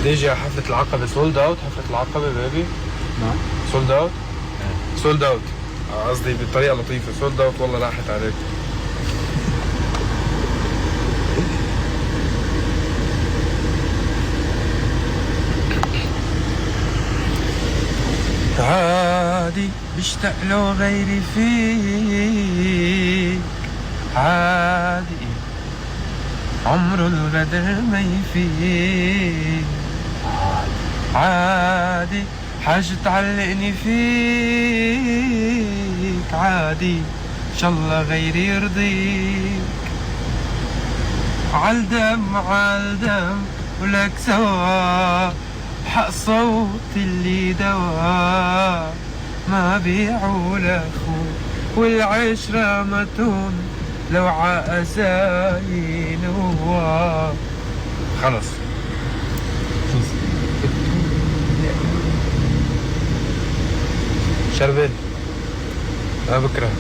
دي جي حفلة العقبة سولد اوت. حفلة العقبة بيبي نعم سولد اوت. سولد اوت قصدي بطريقة لطيفة. سولد اوت والله راحت عليك. عادي بشتاق له غيري فيك، عادي عمره الغدر ما يفيك، عادي حاجة تعلقني فيك، عادي إن شاء الله غيري يرضيك. عالدم عالدم ولك سوا، حق صوت اللي دوا، ما بيعوا لأخو والعشرة متون لو عأزاين هو. خلص شربل أنا بكرهك.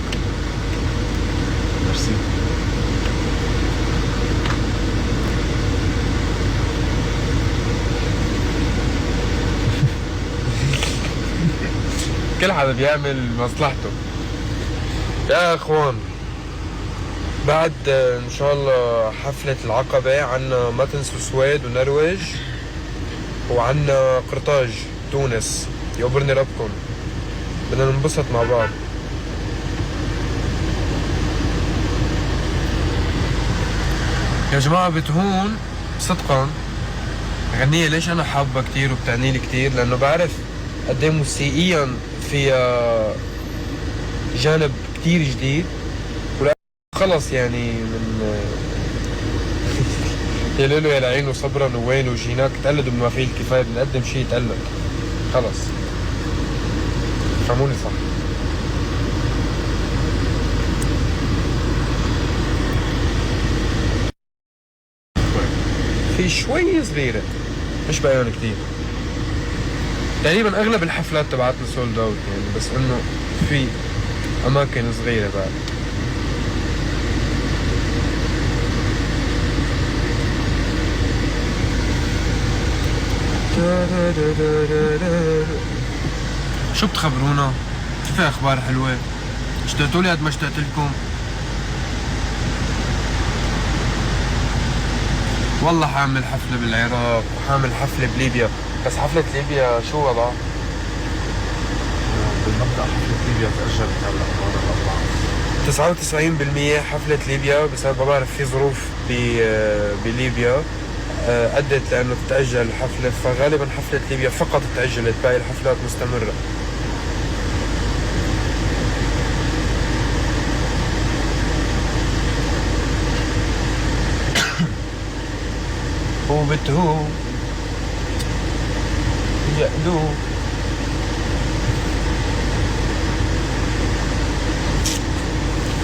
ميرسي. كل حدا بيعمل مصلحته. يا اخوان بعد ان شاء الله حفلة العقبة عنا ما تنسوا سويد ونرويج، وعنا قرطاج تونس. يقبرني ربكم، بدنا ننبسط مع بعض. يا جماعة بتهون صدقا غنية ليش انا حابة كتير وبتعني لي كتير، لانه بعرف قد ايه موسيقيا فيها جانب كتير جديد. خلص يعني من يا ليلو يا العين وصبرا ووين وجيناك تقلدوا بما فيه الكفاية. بنقدم شيء يتقلد خلص. فهموني صح. في شوي صغيرة مش بقيان كتير. تقريبا اغلب الحفلات تبعتنا سولد اوت يعني، بس انه في اماكن صغيرة بعد. شو بتخبرونا؟ شو في اخبار حلوة؟ اشتقتوا لي قد ما اشتقت لكم؟ والله حاعمل حفلة بالعراق وحاعمل حفلة بليبيا، بس حفلة ليبيا شو وضعها؟ بالمبدأ حفلة ليبيا تأجلت هلا كمان الأربعاء. 99% حفلة ليبيا بسبب ما بعرف في ظروف بليبيا أدت لأنه تتأجل الحفلة، فغالبا حفلة ليبيا فقط تأجلت، باقي الحفلات مستمرة. وبتهو يقلو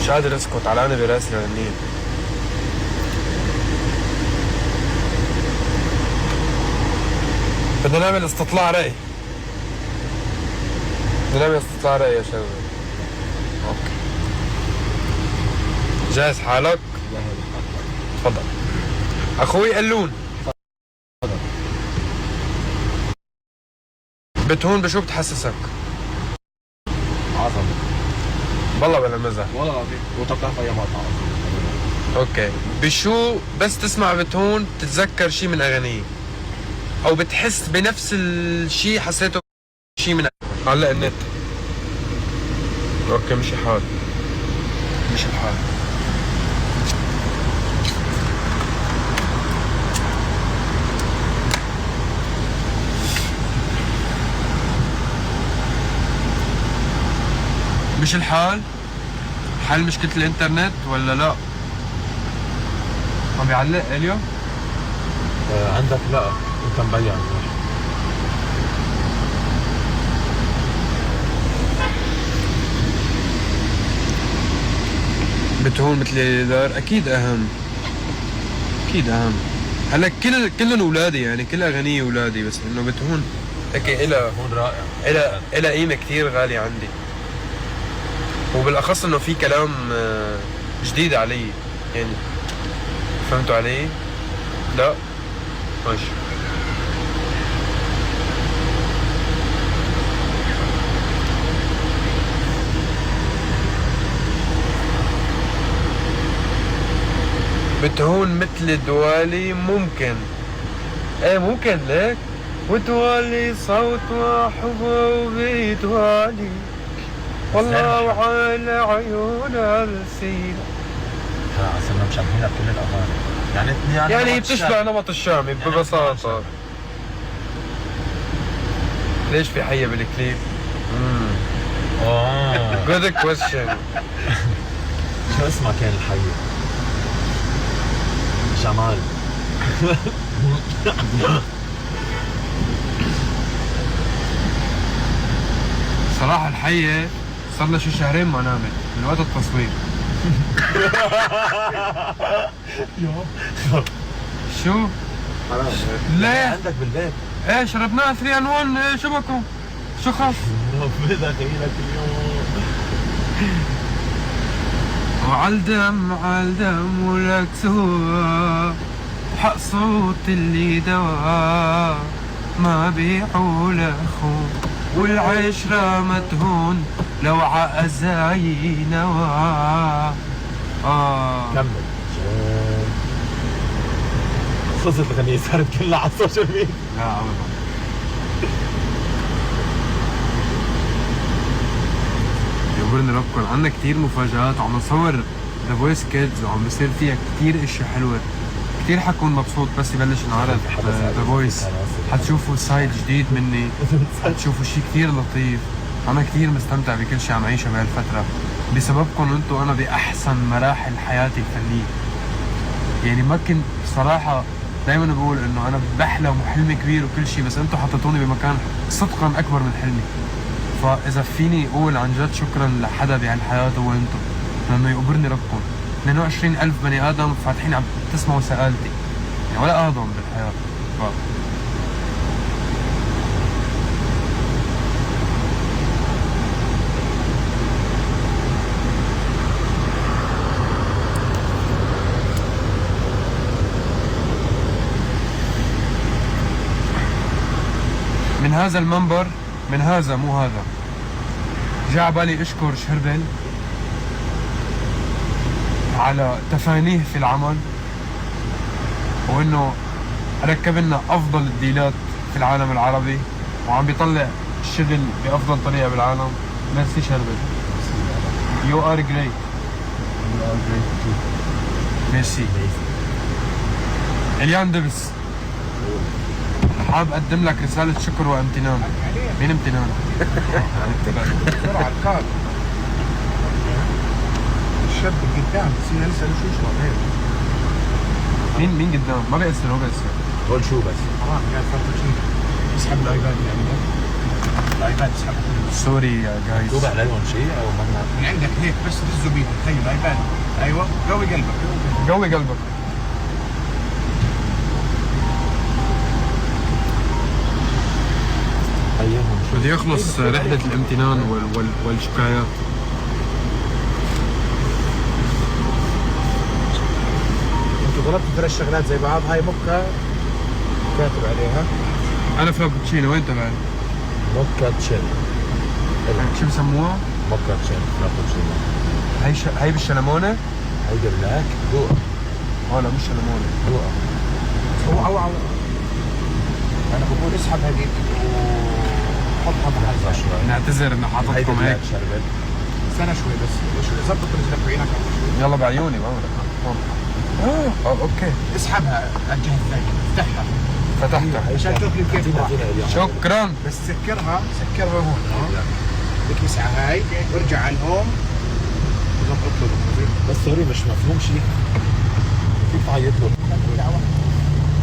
مش قادر اسكت، علقانة براسي لغنية. بدنا نعمل استطلاع رأي. بدنا نعمل استطلاع رأي يا شباب. اوكي جاهز حالك؟ تفضل اخوي قلون. بتهون بشو بتحسسك؟ عظمة والله بلا مزح. والله العظيم. وانت بتعرف اي مقطع اوكي بشو بس تسمع بتهون بتتذكر شي من اغانيه، او بتحس بنفس الشي حسيته شي من علق النت. اوكي مشي حال. مشي الحال. مش الحال؟ حل مشكلة الانترنت ولا لا؟ عم بيعلق اليو؟ عندك لا انت مبين. بتهون مثل الإدار أكيد أهم. أكيد أهم. هلا كلهم أولادي يعني، كل أغانية أولادي، بس إنه بتهون هيك إلها رائع. إلها قيمة كتير غالية عندي، وبالأخص إنه في كلام جديد علي يعني. فهمتوا علي؟ لا؟ ماشي. بتهون مثل دوالي ممكن. ايه ممكن ليك. وتوالي صوت وحبوبي توالي والله وعلى عيون السيرة. صرنا مشبهينها بكل الاغاني، يعني بتشبه نمط الشامي ببساطة. ليش في حية بالكليب؟ good question. شو اسمها كان الحية؟ جمال. صراحة الحية صار لها شي شهرين ما نامت من وقت التصوير. شو؟ ليه؟ عندك بالبيت؟ ايه شربناها 3 ان 1. ايه شو بكم؟ شو خاف؟ ربنا دخيلك اليوم. وعالدم عالدم ولك سوا حق صوت اللي دوا ما بيعوا لاخو والعشرة متهون لو عأزاي نوا. كمل. خلصت الغنية صارت كلها على السوشيال ميديا. لا ابدا. يقبرني ربكم عندنا كتير مفاجآت وعم نصور ذا فويس كيدز وعم بصير فيها كتير اشياء حلوة. كتير حكون مبسوط بس يبلش نعرض ذا فويس. حتشوفوا سايد جديد مني، حتشوفوا شي كتير لطيف. انا كتير مستمتع بكل شي عم عيشه بهالفترة بسببكم انتو. انا باحسن مراحل حياتي الفنية. يعني ما كنت صراحة دايما بقول انه انا بحلم وحلمي كبير وكل شي، بس انتو حطيتوني بمكان صدقا اكبر من حلمي. فاذا فيني اقول عن جد شكرا لحدا بهالحياة هو انتو، لانه يقبرني ربكم. 22,000 بني ادم فاتحين عم تسمعوا سألتي، يعني ولا اهضم بالحياة. من هذا المنبر، من هذا مو هذا، جاء على بالي اشكر شربل على تفانيه في العمل، وانه ركب لنا افضل الديلات في العالم العربي وعم بيطلع الشغل بافضل طريقه بالعالم. ميرسي شربل. يو ار جريت. ميرسي. اليان دبس حاب اقدم لك رساله شكر وامتنان. مين امتنان؟ بسرعة الكار. الشاب قدام بصير يسأل شو يشرب هيك. مين قدام؟ ما بيأثر. هو بيأثر. قول شو بس. حرام قاعد فترة اسحب الايباد يعني. الايباد اسحبه. سوري يا جايز. مكتوب عليهم شيء او منا؟ من عندك هيك بس دزه بيدك. تخيل الايباد. ايوه قوي قلبك. قوي قلبك. بدي يخلص رحلة الامتنان والشكايات. انتوا ضربتوا 3 شغلات زي بعض. هاي موكا كاتب عليها. انا فرابتشينو. وين تبعي؟ موكا تشيل. شو بسموها؟ موكا تشيل فرابتشينو. هي بالشلمونة؟ هيدي بلاك دوقة. لا مش شلمونة. دوقة. هو انا بقول اسحب هذيك وحطها بهذا شوي. نعتذر انه حاططكم هيك. استنى شوي بس. ظبط رجلك بعينك شوي. يلا بعيوني بعمرك. اوكي. اسحبها على الجهة الثانية. افتحها. فتحتها عشان تاكل كيف. شكرا. بس سكرها هون. بدك مسعى هاي وارجع على الهوم وظبط له. بس سوري مش مفهوم شيء. كيف تعيط له؟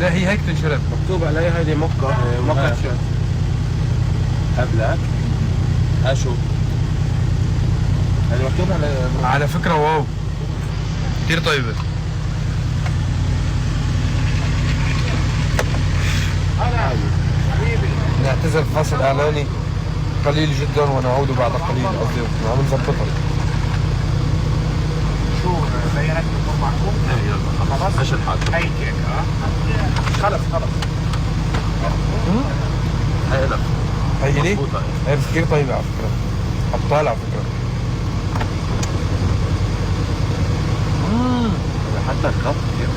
لا هي هيك تنشرب. مكتوب عليها هيدي موكا تشيل. قبلك ها شو؟ هذا مكتوب على فكرة واو كتير طيبة. حبيبي نعتذر فاصل اعلاني قليل جدا ونعود بعد قليل. قصدي عم نظبطها. شو بيانات الامور معكم؟ يلا خلص. ايش الحال؟ هاي الكيك. خلص هاي لك. هي لي؟ مضبوطة. هي بس كتير طيبة على فكرة. أبطال على فكرة. حتى الخط كيف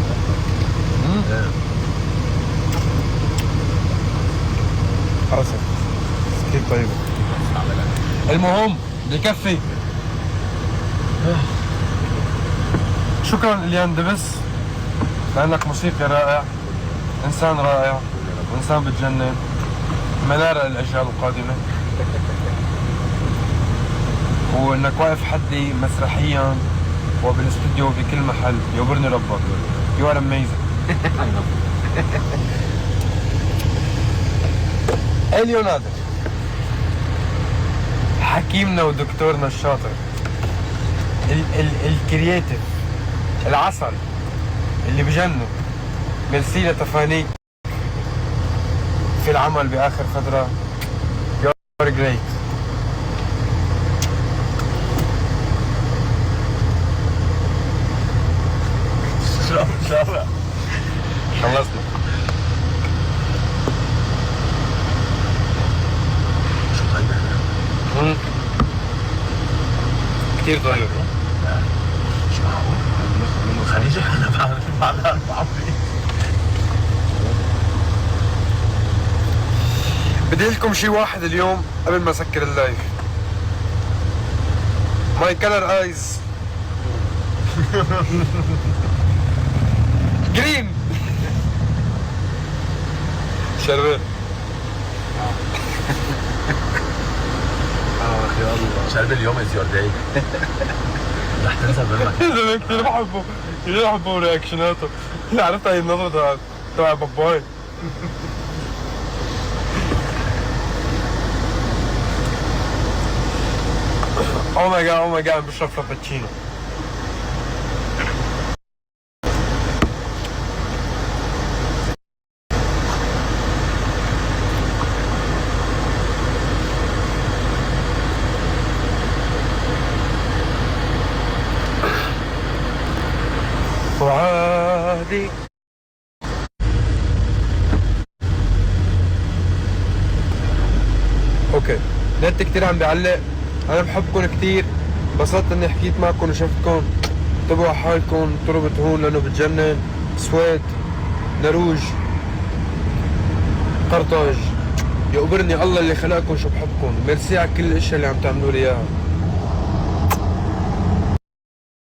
حرصت كيف طيبة. المهم بكفي. شكرا اليان دبس لانك موسيقي رائع، انسان رائع وانسان بتجنن، منارة للاجيال القادمة، وانك واقف حدي مسرحيا وبالاستوديو بكل محل. يوبرني ربك. You are amazing. اليو نادر حكيمنا ودكتورنا الشاطر، الكرياتيف، العسل اللي بجنن. ميرسي لتفانيك في العمل باخر فتره. You're great. خلصنا. كتير طيب. مش معقول من الخليج انا بعمل بدي لكم شي واحد اليوم قبل ما اسكر اللايف. ماي كلر ايز جرين. شربت. يا الله شرب اليوم از يور داي. رح تنزل منك. كثير بحبه، كثير بحبه رياكشناته. عرفت هاي النظرة تبع باباي. او ماي جاد بشرب فرابتشينو. وعادي اوكي. نت كتير عم بيعلق. انا بحبكم كتير، انبسطت اني حكيت معكم وشفتكم. انتبهوا على حالكم، تربط هون لانه بتجنن. سويد، نروج، قرطاج، يقبرني الله اللي خلقكم شو بحبكم. ميرسي على كل الاشياء اللي عم تعملوا لي اياها.